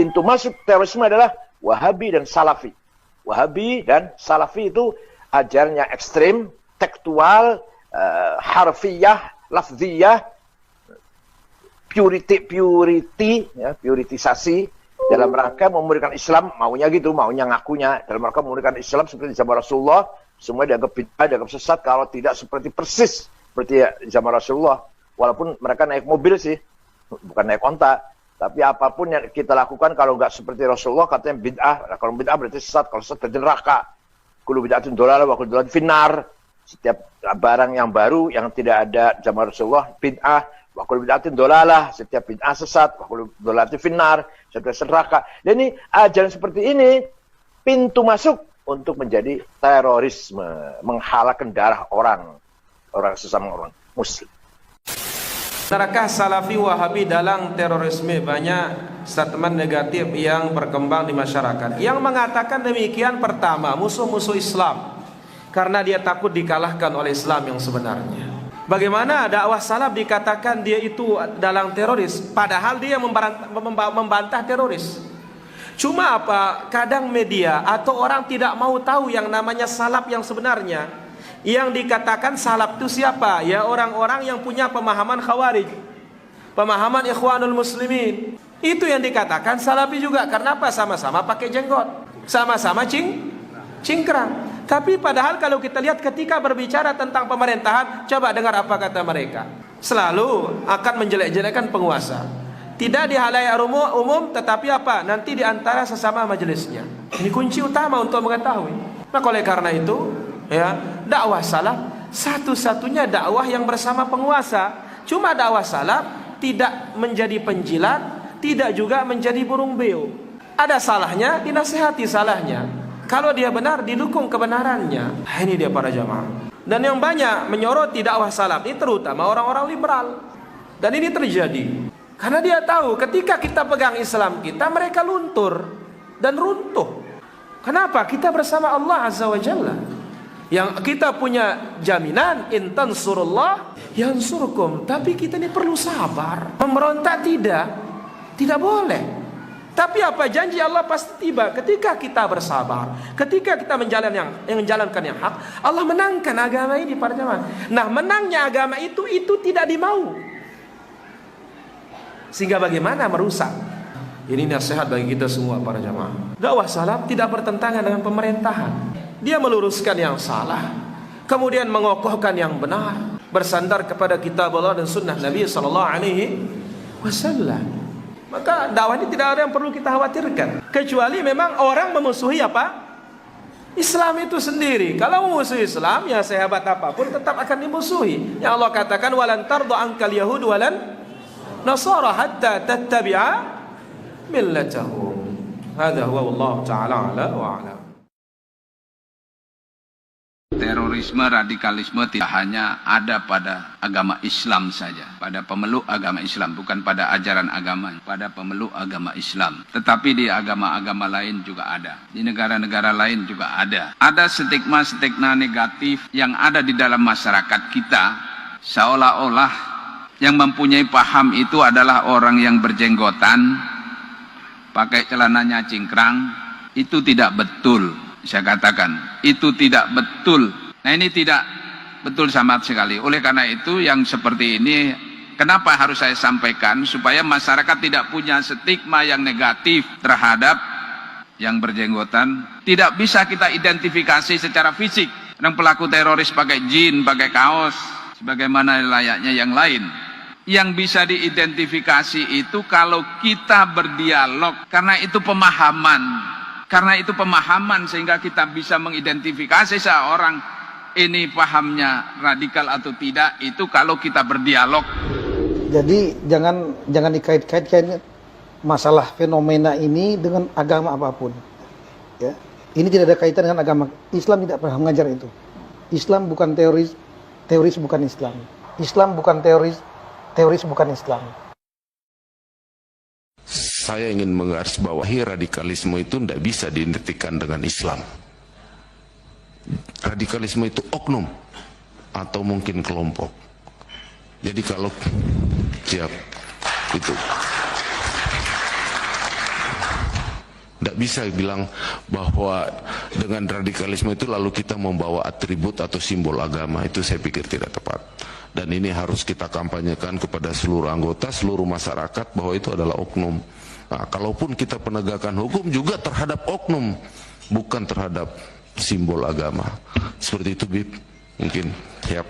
pintu masuk terorisme adalah Wahabi dan Salafi. Wahabi dan Salafi itu ajarannya ekstrim, tekstual, harfiyah, lafziyah, puritisasi dalam rangka memurnikan Islam, maunya gitu, maunya ngakunya dalam rangka memurnikan Islam seperti zaman Rasulullah, semua dianggap bid'ah, dianggap sesat kalau tidak seperti persis seperti zaman Rasulullah. Walaupun mereka naik mobil sih, bukan naik onta, tapi apapun yang kita lakukan kalau nggak seperti Rasulullah katanya bid'ah. Nah, kalau bid'ah berarti sesat, kalau sesat berarti neraka. Kullu bid'atin dhalalah wa kullu dhalalatin finnar. Setiap barang yang baru yang tidak ada zaman Rasulullah bid'ah. Wa kullu bid'atin dhalalah, setiap bid'ah sesat. Wa kullu dhalalatin finnar, setiap neraka. Dan ini ajaran seperti ini pintu masuk untuk menjadi terorisme, menghalakkan darah orang sesama orang muslim. Adakah Salafi Wahabi dalam terorisme? Banyak statement negatif yang berkembang di masyarakat yang mengatakan demikian. Pertama, musuh-musuh Islam karena dia takut dikalahkan oleh Islam yang sebenarnya. Bagaimana dakwah salaf dikatakan dia itu dalam teroris, padahal dia membantah teroris. Cuma apa, kadang media atau orang tidak mau tahu yang namanya salaf yang sebenarnya. Yang dikatakan salaf itu siapa? Ya orang-orang yang punya pemahaman Khawarij, pemahaman Ikhwanul Muslimin. Itu yang dikatakan Salafi juga. Karena apa? Sama-sama pakai jenggot, sama-sama cingkrang. Tapi padahal kalau kita lihat ketika berbicara tentang pemerintahan, coba dengar apa kata mereka. Selalu akan menjelek-jelekkan penguasa. Tidak di halayak umum, tetapi apa? Nanti di antara sesama majelisnya. Ini kunci utama untuk mengetahui. Maka oleh karena itu, ya, dakwah salaf satu-satunya dakwah yang bersama penguasa. Cuma dakwah salaf tidak menjadi penjilat, tidak juga menjadi burung beo. Ada salahnya, dinasihati salahnya. Kalau dia benar, didukung kebenarannya. Ini dia para jamaah. Dan yang banyak menyoroti dakwah salaf ini terutama orang-orang liberal. Dan ini terjadi karena dia tahu ketika kita pegang Islam kita, mereka luntur dan runtuh. Kenapa? Kita bersama Allah Azza wa Jalla. Yang kita punya jaminan in tansurullah yansurkum. Tapi kita ini perlu sabar. Memberontak tidak boleh. Tapi apa, janji Allah pasti tiba ketika kita bersabar, ketika kita menjalankan yang hak. Allah menangkan agama ini para jamaah. Nah, menangnya agama itu tidak dimau. Sehingga bagaimana merusak. Ini nasihat bagi kita semua para jamaah. Dakwah salaf tidak bertentangan dengan pemerintahan. Dia meluruskan yang salah, kemudian mengokohkan yang benar, bersandar kepada kitab Allah dan sunnah Nabi SAW. Maka dakwah ini tidak ada yang perlu kita khawatirkan, kecuali memang orang memusuhi apa? Islam itu sendiri. Kalau memusuhi Islam, ya sehebat apapun tetap akan dimusuhi. Yang Allah katakan walan tardu ankal yahud walan nasara hatta tattabi'a millatahum. Hadza huwa Allah taala ala wa ala. Terorisme, radikalisme tidak hanya ada pada agama Islam saja, pada pemeluk agama Islam, bukan pada ajaran agama, pada pemeluk agama Islam. Tetapi di agama-agama lain juga ada, di negara-negara lain juga ada. Ada stigma-stigma negatif yang ada di dalam masyarakat kita, seolah-olah yang mempunyai paham itu adalah orang yang berjenggotan, pakai celananya cingkrang. Itu tidak betul. Saya katakan, itu tidak betul. Nah, ini tidak betul sama sekali. Oleh karena itu, yang seperti ini, kenapa harus saya sampaikan? Supaya masyarakat tidak punya stigma yang negatif terhadap yang berjenggotan. Tidak bisa kita identifikasi secara fisik. Yang pelaku teroris pakai jin, pakai kaos, sebagaimana layaknya yang lain. Yang bisa diidentifikasi itu kalau kita berdialog, karena itu pemahaman. Karena itu pemahaman sehingga kita bisa mengidentifikasi seorang ini pahamnya radikal atau tidak, itu kalau kita berdialog. Jadi jangan dikait-kaitkan masalah fenomena ini dengan agama apapun. Ya. Ini tidak ada kaitan dengan agama. Islam tidak pernah mengajar itu. Islam bukan teroris, teroris bukan Islam. Islam bukan teroris, teroris bukan Islam. Saya ingin menggarisbawahi radikalisme itu tidak bisa diidentikan dengan Islam. Radikalisme itu oknum atau mungkin kelompok. Jadi kalau siap itu. Tidak bisa bilang bahwa dengan radikalisme itu lalu kita membawa atribut atau simbol agama. Itu saya pikir tidak tepat. Dan ini harus kita kampanyekan kepada seluruh anggota, seluruh masyarakat bahwa itu adalah oknum. Nah, kalaupun kita penegakan hukum juga terhadap oknum, bukan terhadap simbol agama. Seperti itu, Bib. Mungkin siap.